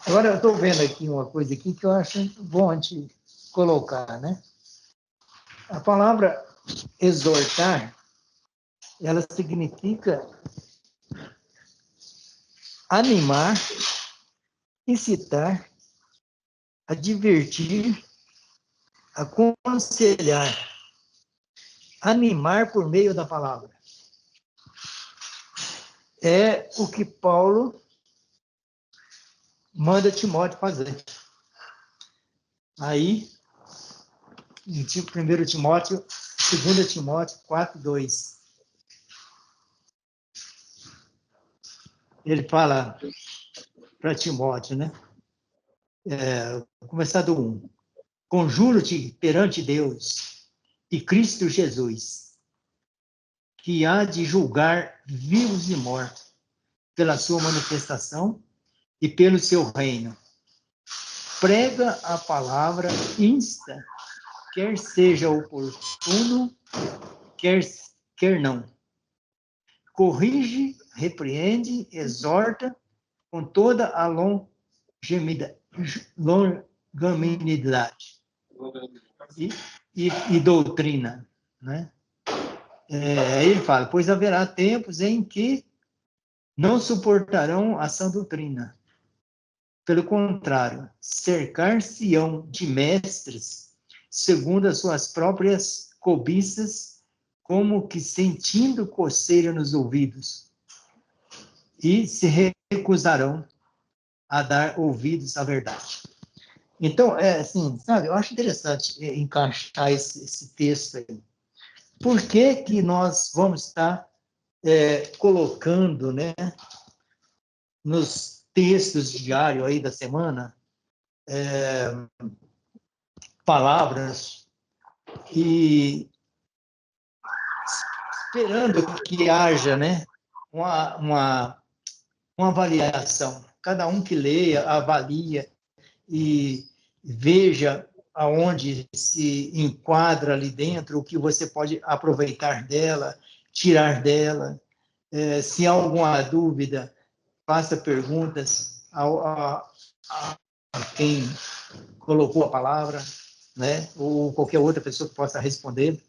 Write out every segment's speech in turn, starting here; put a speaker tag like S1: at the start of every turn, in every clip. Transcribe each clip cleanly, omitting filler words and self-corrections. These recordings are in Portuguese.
S1: Agora, eu estou vendo aqui uma coisa aqui que eu acho bom a gente colocar, né? A palavra exortar, ela significa animar, incitar, advertir, aconselhar, animar por meio da palavra. É o que Paulo manda Timóteo fazer. Aí, em 1 Timóteo, 2 Timóteo 4:2. Ele fala para Timóteo, né? Vou começar do 1. Conjuro-te perante Deus e Cristo Jesus, que há de julgar vivos e mortos pela sua manifestação e pelo seu reino. Prega a palavra, insta, quer seja oportuno, quer não. Corrige, repreende, exorta com toda a longanimidade e doutrina, né? Ele fala, pois haverá tempos em que não suportarão a sã doutrina. Pelo contrário, cercar-se-ão de mestres, segundo as suas próprias cobiças, como que sentindo coceira nos ouvidos, e se recusarão a dar ouvidos à verdade. Então, assim, sabe, eu acho interessante encaixar esse texto aí. Por que nós vamos estar colocando, né, nos textos diários aí da semana, palavras e esperando que haja, né, uma avaliação. Cada um que leia, avalia e veja aonde se enquadra ali dentro, o que você pode aproveitar dela, tirar dela. Se há alguma dúvida, faça perguntas a quem colocou a palavra, né? Ou qualquer outra pessoa que possa responder.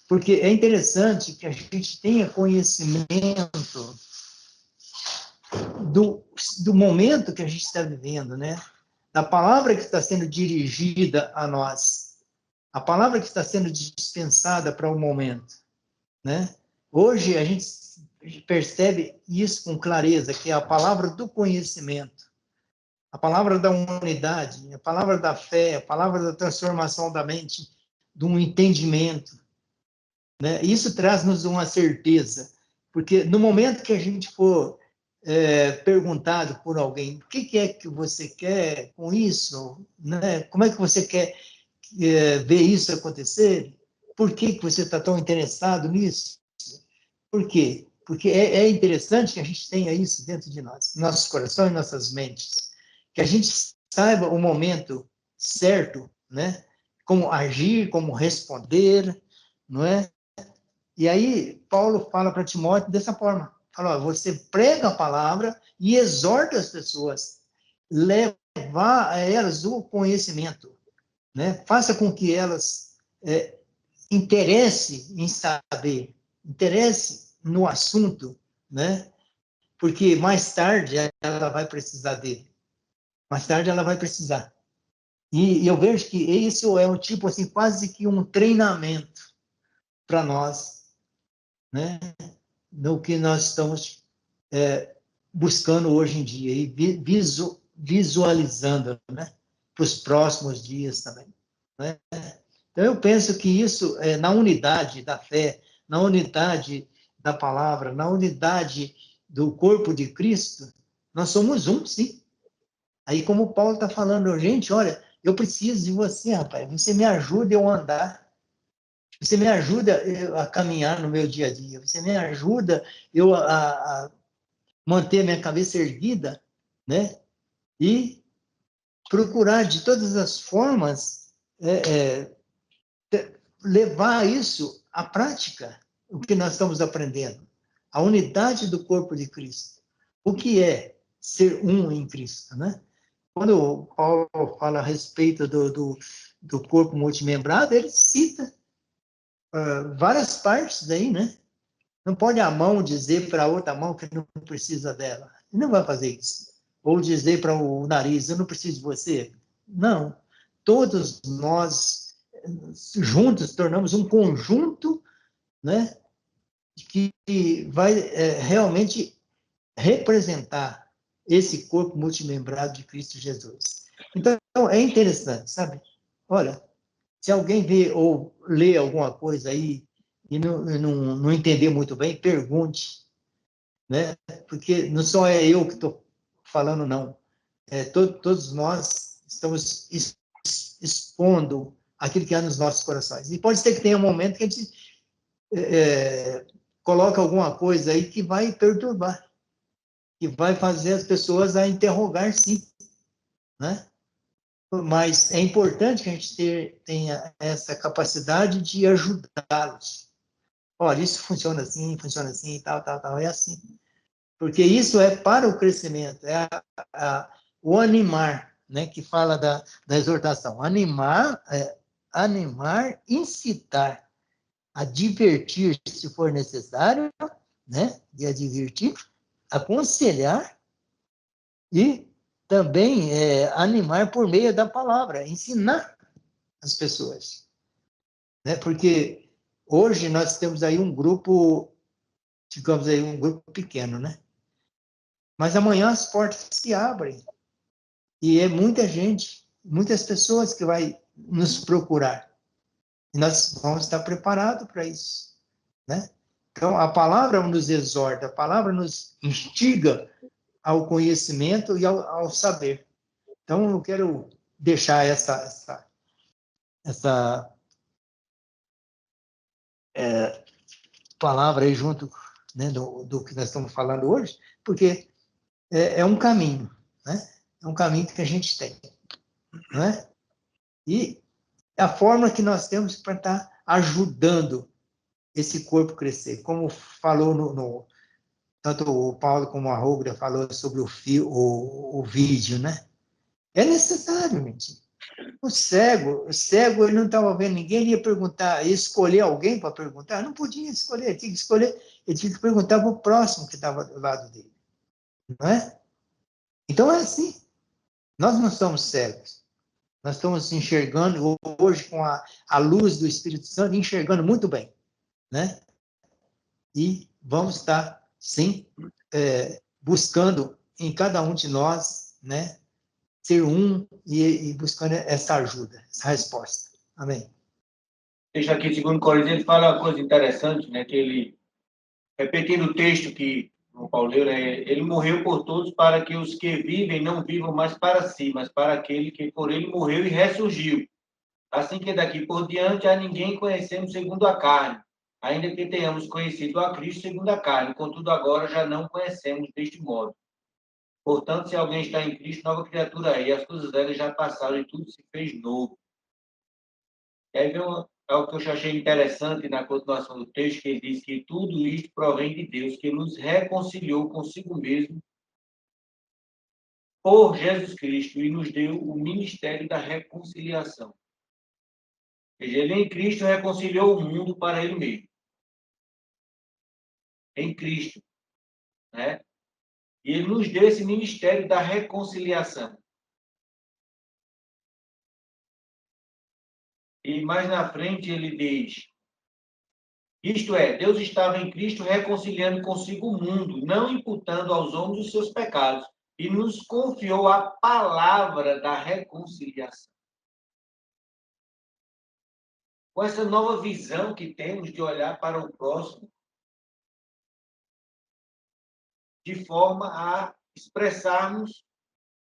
S1: Porque é interessante que a gente tenha conhecimento do momento que a gente está vivendo, né? Da palavra que está sendo dirigida a nós, a palavra que está sendo dispensada para o momento, né? Hoje a gente percebe isso com clareza, que é a palavra do conhecimento, a palavra da unidade, a palavra da fé, a palavra da transformação da mente, de um entendimento, né? Isso traz-nos uma certeza, porque no momento que a gente for perguntado por alguém, o que é que você quer com isso, né? Como é que você quer ver isso acontecer? Por que você está tão interessado nisso? Por quê? Porque é interessante que a gente tenha isso dentro de nós, nossos corações, nossas mentes, que a gente saiba o momento certo, né? Como agir, como responder, não é? E aí Paulo fala para Timóteo dessa forma, fala, ó, você prega a palavra e exorta as pessoas, levar a elas o conhecimento, né? Faça com que elas interesse em saber, interesse no assunto, né? Porque mais tarde ela vai precisar dele. Mais tarde ela vai precisar. E eu vejo que isso é um tipo assim, quase que um treinamento para nós, né? No que nós estamos buscando hoje em dia e visualizando, né? Para os próximos dias também, né? Então, eu penso que isso, na unidade da fé, na unidade da palavra, na unidade do corpo de Cristo, nós somos um, sim. Aí, como Paulo está falando, gente, olha, eu preciso de você, rapaz, você me ajuda eu a andar, você me ajuda a caminhar no meu dia a dia, você me ajuda eu a manter minha cabeça erguida, né? E procurar de todas as formas levar isso à prática, o que nós estamos aprendendo. A unidade do corpo de Cristo. O que é ser um em Cristo, né? quando o Paulo fala a respeito do corpo multimembrado, ele cita várias partes aí, né? Não pode a mão dizer para a outra mão que não precisa dela. Ele não vai fazer isso. Ou dizer para o nariz, eu não preciso de você. Não. Todos nós, juntos, tornamos um conjunto, né, que vai realmente representar esse corpo multimembrado de Cristo Jesus. Então, é interessante, sabe? Olha, se alguém vê ou lê alguma coisa aí e não entender muito bem, pergunte, né? Porque não só é eu que estou falando, não. Todos nós estamos expondo aquilo que há nos nossos corações. E pode ser que tenha um momento que a gente coloca alguma coisa aí que vai perturbar, que vai fazer as pessoas a interrogar, sim, né? Mas é importante que a gente tenha essa capacidade de ajudá-los. Olha, isso funciona assim, tal, tal, tal, é assim. Porque isso é para o crescimento, é o animar, né, que fala da exortação. Animar, incitar, advertir, se for necessário, né, de advertir, aconselhar e também animar por meio da palavra, ensinar as pessoas, né? Porque hoje nós temos aí um grupo, digamos aí, um grupo pequeno, né? Mas amanhã as portas se abrem e é muita gente, muitas pessoas que vai nos procurar. E nós vamos estar preparados para isso, né? Então, a palavra nos exorta, a palavra nos instiga ao conhecimento e ao saber. Então, eu quero deixar essa palavra aí junto, né, do que nós estamos falando hoje, porque é um caminho, né? É um caminho que a gente tem, né? E a forma que nós temos para estar ajudando esse corpo crescer, como falou tanto o Paulo como a Rogra falou sobre o vídeo, né? É necessário, gente. O cego, ele não estava vendo ninguém, ele ia perguntar, ia escolher alguém para perguntar, não podia escolher, ele tinha que escolher, ele tinha que perguntar para o próximo que estava do lado dele, não é? Então é assim, nós não somos cegos, nós estamos enxergando hoje com a luz do Espírito Santo, enxergando muito bem, né? E vamos estar, sim, buscando em cada um de nós, né, ser um e buscando essa ajuda, essa resposta. Amém.
S2: Deixa aqui, segundo Coríntios, ele fala uma coisa interessante, né? Que ele, repetindo o texto que o Paulo leu, né? Ele morreu por todos para que os que vivem não vivam mais para si, mas para aquele que por ele morreu e ressurgiu. Assim que daqui por diante a ninguém conhecemos segundo a carne, ainda que tenhamos conhecido a Cristo segundo a carne, contudo agora já não conhecemos deste modo. Portanto, se alguém está em Cristo, nova criatura é, e as coisas velhas já passaram e tudo se fez novo. E aí vem algo que eu achei interessante na continuação do texto, que ele diz que tudo isto provém de Deus, que nos reconciliou consigo mesmo por Jesus Cristo e nos deu o ministério da reconciliação. Ou seja, ele em Cristo reconciliou o mundo para ele mesmo. Em Cristo, né? E ele nos deu esse ministério da reconciliação. E mais na frente ele diz: isto é, Deus estava em Cristo reconciliando consigo o mundo, não imputando aos homens os seus pecados, e nos confiou a palavra da reconciliação. Com essa nova visão que temos de olhar para o próximo, de forma a expressarmos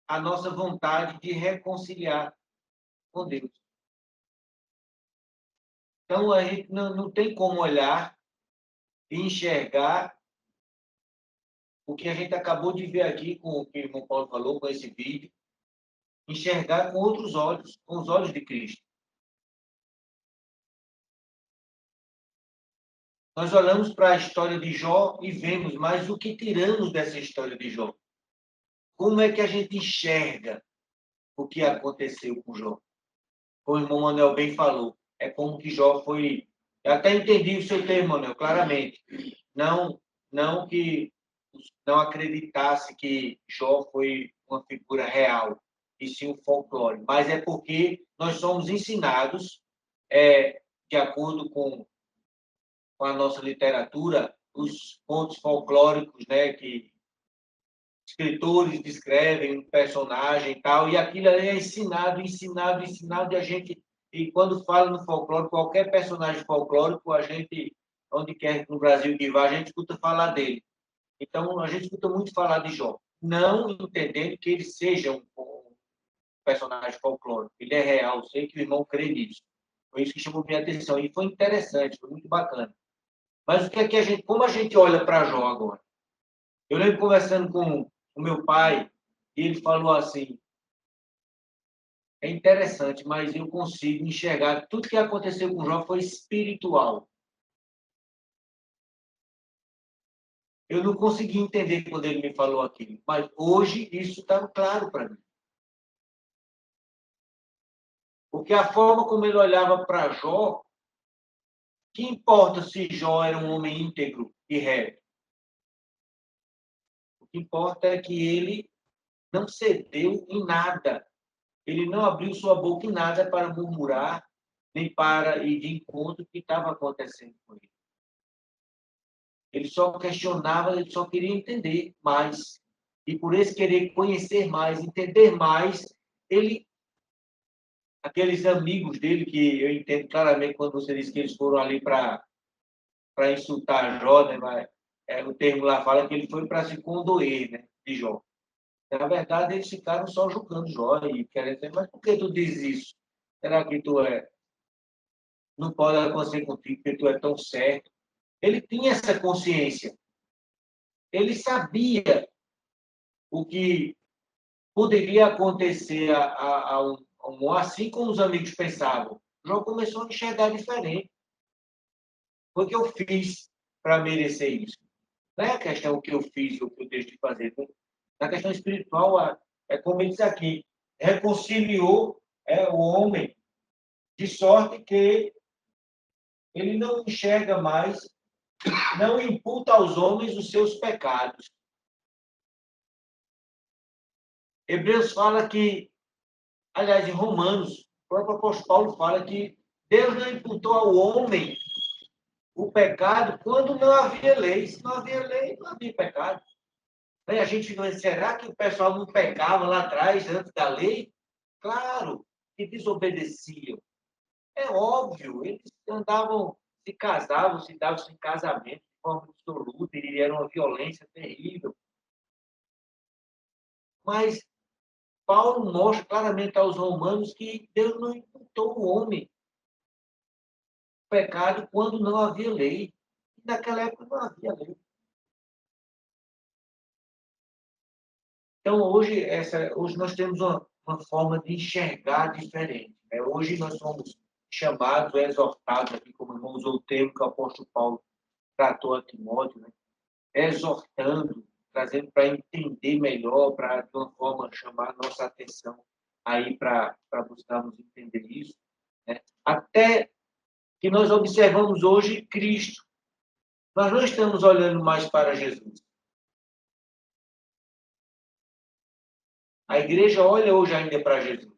S2: a nossa vontade de reconciliar com Deus. Então, a gente não tem como olhar e enxergar o que a gente acabou de ver aqui, com o que o irmão Paulo falou, com esse vídeo, enxergar com outros olhos, com os olhos de Cristo. Nós olhamos para a história de Jó e vemos, mas o que tiramos dessa história de Jó? Como é que a gente enxerga o que aconteceu com Jó. Como o irmão Manuel bem falou, é como que Jó foi... Eu até entendi o seu termo, Manuel, claramente. Não que não acreditasse que Jó foi uma figura real, e sim um folclore, mas é porque nós somos ensinados, de acordo com a nossa literatura, os contos folclóricos, né, que escritores descrevem um personagem e tal, e aquilo ali é ensinado, e a gente, e quando fala no folclore, qualquer personagem folclórico, a gente, onde quer no Brasil que vá, a gente escuta falar dele. Então, a gente escuta muito falar de Jó, não entendendo que ele seja um personagem folclórico, ele é real, sei que o irmão crê nisso. Foi isso que chamou minha atenção, e foi interessante, foi muito bacana. Mas o que é que como a gente olha para Jó agora? Eu lembro conversando com o meu pai, e ele falou assim: é interessante, mas eu consigo enxergar que tudo que aconteceu com Jó foi espiritual. Eu não consegui entender quando ele me falou aquilo, mas hoje isso está claro para mim. Porque a forma como ele olhava para Jó, que importa se Jó era um homem íntegro e reto? O que importa é que ele não cedeu em nada. Ele não abriu sua boca em nada para murmurar, nem para ir de encontro o que estava acontecendo com ele. Ele só questionava, ele só queria entender mais. E por esse querer conhecer mais, entender mais, ele, aqueles amigos dele, que eu entendo claramente quando você diz que eles foram ali para insultar Jó, né? Mas, o termo lá fala que ele foi para se condoer, né, de Jó. Na verdade, eles ficaram só julgando Jó e querendo dizer, mas por que tu diz isso? Será que não pode acontecer contigo porque tu é tão certo? Ele tinha essa consciência. Ele sabia o que poderia acontecer assim como os amigos pensavam. Jó começou a enxergar diferente. Foi o que eu fiz para merecer isso. Não é a questão o que eu fiz ou o que eu deixo de fazer. Na questão espiritual, é como ele diz aqui, reconciliou o homem, de sorte que ele não enxerga mais, não imputa aos homens os seus pecados. Hebreus fala que, aliás, em Romanos, o próprio apóstolo Paulo fala que Deus não imputou ao homem o pecado quando não havia lei. Se não havia lei, não havia pecado. Aí a gente fica, será que o pessoal não pecava lá atrás, antes da lei? Claro, que desobedeciam. É óbvio, eles andavam, se casavam, se davam em casamento de forma absoluta, e era uma violência terrível. Mas Paulo mostra claramente aos romanos que Deus não imputou o homem o pecado quando não havia lei. E naquela época não havia lei. Então, hoje nós temos uma forma de enxergar diferente. Né? Hoje nós somos chamados, exortados, aqui como o irmão usou o termo que o apóstolo Paulo tratou a Timóteo, né? Exortando, trazendo para entender melhor, para, de uma forma, chamar a nossa atenção aí para buscarmos entender isso. Né? Até que nós observamos hoje Cristo. Nós não estamos olhando mais para Jesus. A igreja olha hoje ainda para Jesus.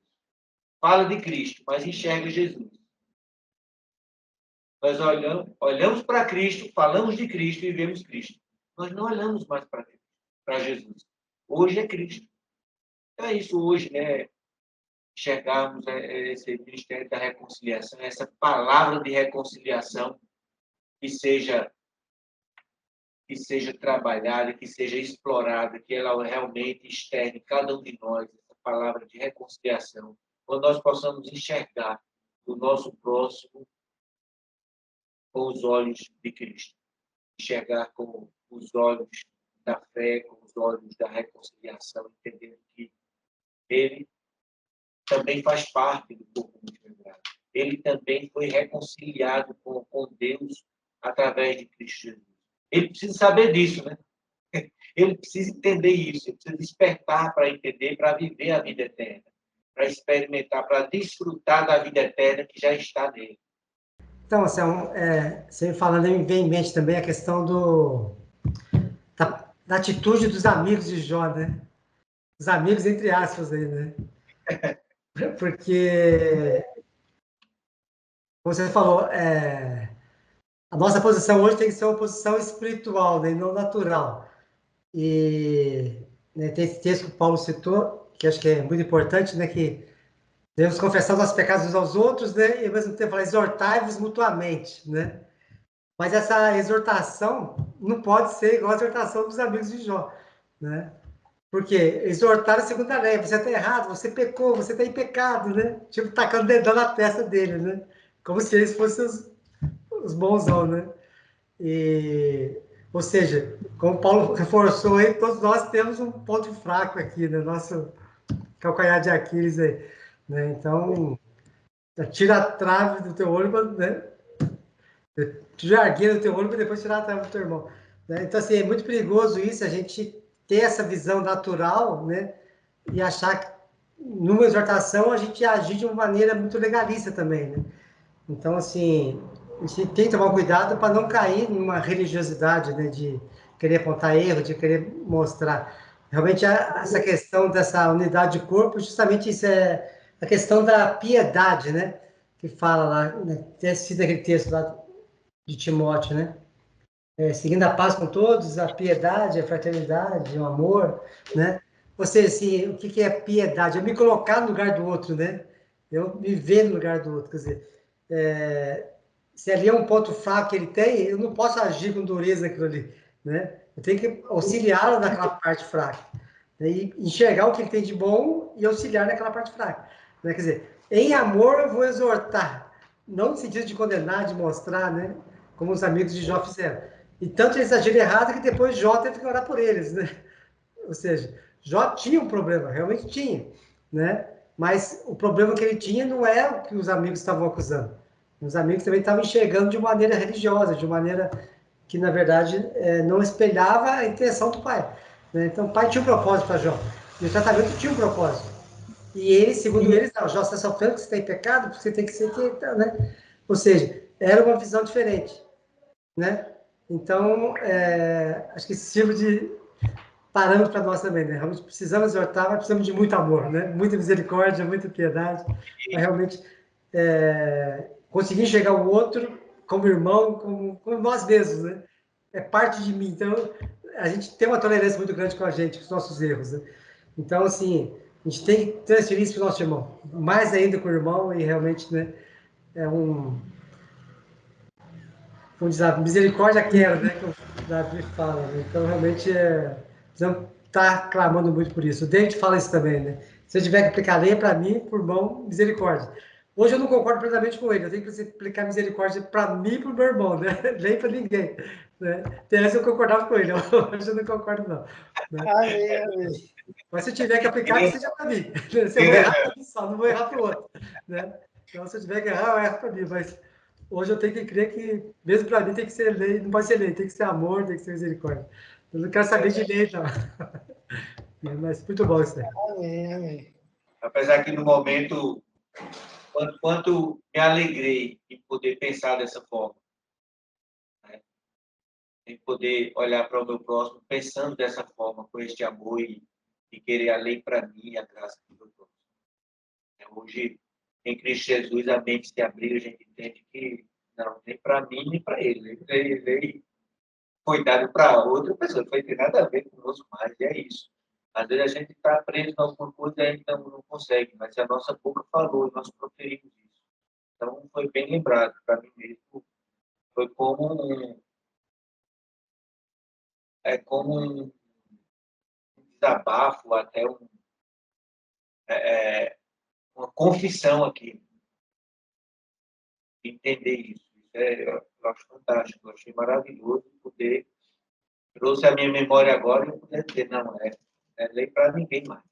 S2: Fala de Cristo, mas enxerga Jesus. Nós olhamos para Cristo, falamos de Cristo e vemos Cristo. Nós não olhamos mais para Jesus. Hoje é Cristo. Então é isso hoje, né? Enxergarmos esse ministério da reconciliação, essa palavra de reconciliação que seja trabalhada, que seja explorada, que ela realmente externe cada um de nós, essa palavra de reconciliação, quando nós possamos enxergar o nosso próximo com os olhos de Cristo, enxergar com os olhos da fé, com os olhos da reconciliação, entendendo que ele também faz parte do corpo multigenerado. Ele também foi reconciliado com Deus através de Cristo Jesus. Ele precisa saber disso, né? Ele precisa entender isso, ele precisa despertar para entender, para viver a vida eterna. para experimentar, para desfrutar da vida eterna que já está nele.
S3: Então, assim, você falando, me vem em mente também a questão da atitude dos amigos de Jó, né? Os amigos, entre aspas, aí, né? Porque, como você falou, a nossa posição hoje tem que ser uma posição espiritual, né? E não natural. E né, tem esse texto que o Paulo citou, que acho que é muito importante, né? Que devemos confessar os nossos pecados uns aos outros, né? E ao mesmo tempo falar, exortai-vos mutuamente, né? Mas essa exortação não pode ser igual a exortação dos amigos de Jó, né? Porque exortar a segunda lei, você está errado, você pecou, você está em pecado, né? Tipo, tacando o dedão na testa dele, né? Como se eles fossem os bonzão, né? Ou seja, como Paulo reforçou aí, todos nós temos um ponto fraco aqui, né? Nosso calcanhar de Aquiles aí, né? Então, tira a trave do teu olho, né? Tira a argueira do teu olho para depois tirar a trave do teu irmão. Né? Então, assim, é muito perigoso isso, a gente ter essa visão natural, né? E achar que numa exortação a gente agir de uma maneira muito legalista também, né? Então, assim, a gente tem que tomar cuidado para não cair numa religiosidade, né? De querer apontar erro, de querer mostrar. Realmente, essa questão dessa unidade de corpo, justamente isso é a questão da piedade, né? Que fala lá, né? Tem sido aquele texto lá de Timóteo, né? Seguindo a paz com todos, a piedade, a fraternidade, o amor, né? Ou seja, assim, o que é piedade? Eu me colocar no lugar do outro, né? Eu me ver no lugar do outro. Quer dizer, se ali é um ponto fraco que ele tem, eu não posso agir com dureza naquilo ali, né? Eu tenho que auxiliá-lo naquela parte fraca. Né? E enxergar o que ele tem de bom e auxiliar naquela parte fraca. Né? Quer dizer, em amor eu vou exortar, não no sentido de condenar, de mostrar, né? Como os amigos de Jó fizeram. E tanto eles agiram errado que depois Jó teve que orar por eles, né? Ou seja, Jó tinha um problema, realmente tinha, né? Mas o problema que ele tinha não é o que os amigos estavam acusando. Os amigos também estavam enxergando de maneira religiosa, de maneira que, na verdade, não espelhava a intenção do pai. Né? Então, o pai tinha um propósito para Jó. E o tratamento tinha um propósito. E eles, segundo eles, não, Jó, você está sofrendo porque você tem pecado, porque você tem que ser... Né? Ou seja, era uma visão diferente. Né? Então, acho que isso sirva de parâmetro para nós também, né? Realmente precisamos exortar, mas precisamos de muito amor, né? Muita misericórdia, muita piedade, para realmente conseguir enxergar o outro como irmão, como nós mesmos, né? É parte de mim. Então, a gente tem uma tolerância muito grande com a gente, com os nossos erros, né? Então, assim, a gente tem que transferir isso para o nosso irmão, mais ainda com o irmão, e realmente, né? Como diz a misericórdia quero, né? Que o Davi fala, né? Então, realmente, precisamos estar clamando muito por isso. O David fala isso também, né? Se eu tiver que aplicar lei para mim, por mão, misericórdia. Hoje eu não concordo plenamente com ele, eu tenho que aplicar misericórdia para mim e para o meu irmão, né? Nem para ninguém. Né? Até antes eu concordava com ele, hoje eu não concordo, não. Né?
S1: Amém, amém.
S3: Mas se eu tiver que aplicar, que seja para mim. Se eu vou errar para mim só, não vou errar para o outro. Né? Então, se eu tiver que errar, eu erro para mim, mas hoje eu tenho que crer que, mesmo para mim, tem que ser lei, não pode ser lei, tem que ser amor, tem que ser misericórdia. Eu não quero saber de lei, não. Mas muito bom isso aí.
S1: Amém, amém.
S2: Apesar que no momento, quanto me alegrei em poder pensar dessa forma, né? Em poder olhar para o meu próximo pensando dessa forma, com este amor e querer a lei para mim e a graça para o meu próximo. Hoje, em Cristo Jesus, a mente se abriu, a gente entende que não, nem para mim, nem para ele. Ele foi dado para outra pessoa, não tem nada a ver conosco mais, e é isso. Às vezes a gente está preso em alguma coisa e ainda não consegue, mas a nossa boca falou, nós proferimos isso. Então, foi bem lembrado para mim mesmo. Foi como um desabafo, até uma confissão aqui. Entender isso. Eu acho fantástico, eu achei maravilhoso poder. Trouxe a minha memória agora e eu poder dizer, não, é lei para ninguém mais.